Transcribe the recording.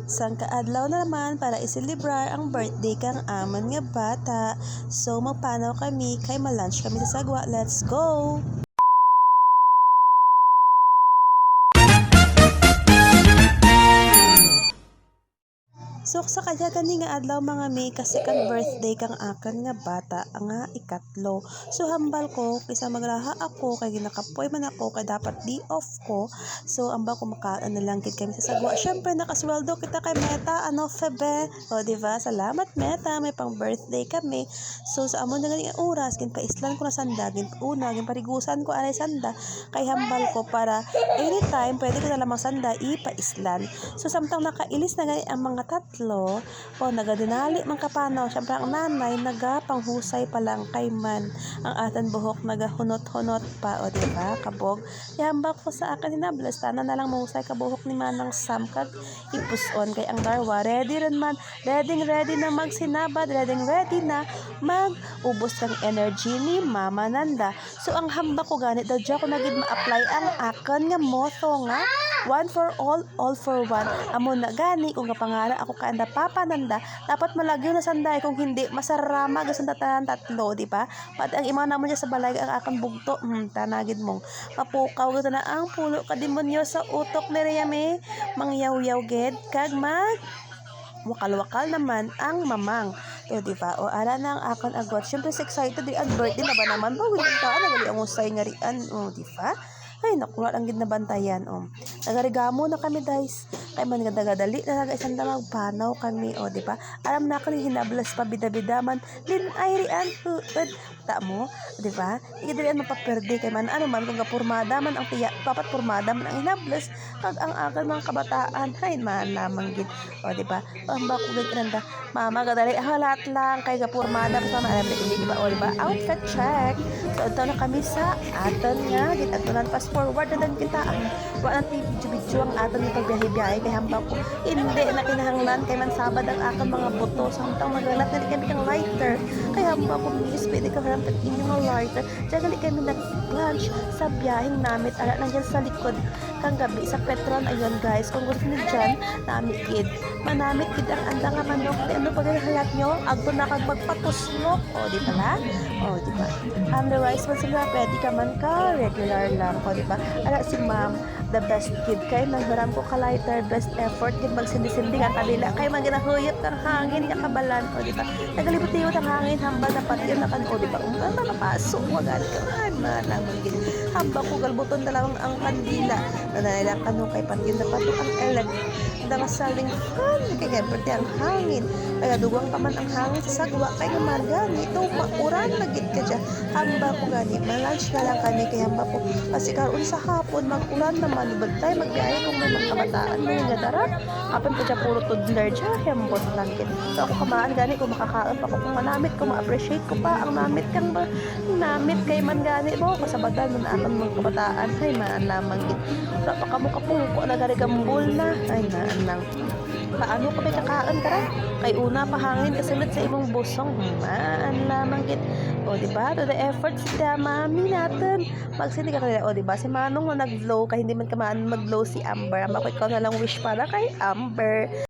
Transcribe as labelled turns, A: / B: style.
A: Sang kaadlaw na naman para iselebrar ang birthday kang amon nga bata. So magpanaw kami kay ma-lunch kami sa Sagwa. Let's go! So sa kanya gani nga adlaw mga May kasi kan birthday kang akan nga bata nga ikatlo. So hambal ko kaysa magraha ako kay ginakapoy man ako kay dapat di off ko. So amba ko makaan na lang kit kami sa Sagwa. Syempre nakasweldo kita kay Meta Febe. O di ba? Salamat Meta, may pang birthday kami. So sa amon na gani oras kin paislan ko na sanda gin una gin parigusan ko anay sanda kay hambal ko para anytime pwede ko na lamang sanda ipaislan. So samtang nakailis na gani ang mga tatlo o nagadinali man kapanaw syempre ang nanay nagapanghusay pa lang kay man ang atan buhok nagahunot-hunot pa o diba kabog yambak ko sa akin hinablas tanan na lang mahusay ka buhok ni manang Sam kag ipuson kay ang darwa ready rin man ready na magsinabad ready na mag-ubos kang energy ni Mama Nanda. So ang hamba ko ganit daw ko nagid ma-apply ang akan nga motto nga one for all for one. Amo na gani kung kapangara ako kaanda Papa Nanda, dapat malagyo na sanday kung hindi masarama gasanda tanan tatlo, di ba? Pati ang imana mo niya sa balay ang akan bugto, tanagid mong mapukaw gito na ang pulo ka demonyo sa utok ni Reyame, mangyaw-yaw ged kag mag wakal-wakal naman ang mamang. O diba? O ara na ang akan agot. Syempre excited di ang birthday na ba naman? Bawin ang taan nagali ang usay nga rian. O diba? Ay, nakuha ang ginabantayan. Nagarigamo na kami, guys. Kaya man nagagadali na isang damang panaw kami. O, di ba? Alam na ako ni hinablas pa bida-bidaman. Din ay rian. Ta mo, di ba? Ikidirian mapaperde kay man. Ano man, kung kapurmada man ang tiya, papat purmada man ang hinablas. Kag ang akan mga kabataan. Ay, man lamang gid. O, di ba? Ang bako ganda. Mama, gadali. Halat lang. Kay kapurmada pa sama. Alam na, di ba? O, di ba? Outfit check. So, ito na kami sa aton nga. Ginatunan pa forward na lang kita ang wala natin video ang aton ng pagbiyahe-biyahe kay hambang ko hindi na kinahanglan kay man sabad ang akong mga buto samtang magalat na kami kang lighter kay hambang ko please pwede ka harampan inyong lighter dyan gali kami nag-lunch sa biyaheng namit ala nandiyan sa likod kang gabi sa Petron ayun guys kung gusto nyo dyan namit kid manamit kid ang anda nga manok ano pag halat nyo agto na kag magpatuslok o di pala o di ba the rice man sila pwede ka man ka regular lang o di ba ala si ma'am the best kid kay nagbaram ko ka lighter best effort kid magsindi-sindi ka kabila kay man ginahuyot kang hangin ka kabalan o di ba nagalibot-libot ang hangin hambal na pati na kan o di ba mapasok wag ka na lamang gid hamba ko galbuton dalawang ang kandila nanailang kanong kay pati na pato ang elag damasaling fan kay pati ang hangin kaya duwang pa man ang hangin sa Sagwa kay gumagani ito mauran na gid ka dyan hamba ko gani ma-lunch na lang kami kay hamba ko kasi karon sa hapon mag-ulan naman bagtay magbiyahe kung may mga kabataan mo nga darat apan po siya puro toddler dyan hembot lang kid so ako kamaan gani kung makakaon pa ko kung manamit ko ma-appreciate ko pa ang namit kang ba namit kay man gani mo kasabadan mo na akan mga kabataan ay maan lamang gid wala pa kamo kapuko nagarigambol na ay maan lang paano ko may kakaan ka kay una pahangin kasulod sa imong busong maan lamang gid o diba to the efforts sa mami natin magsindi ka kanila o diba si Manong na nag-vlow kay hindi man kamaan mag-vlow si Amber ama ko ikaw na lang wish para kay Amber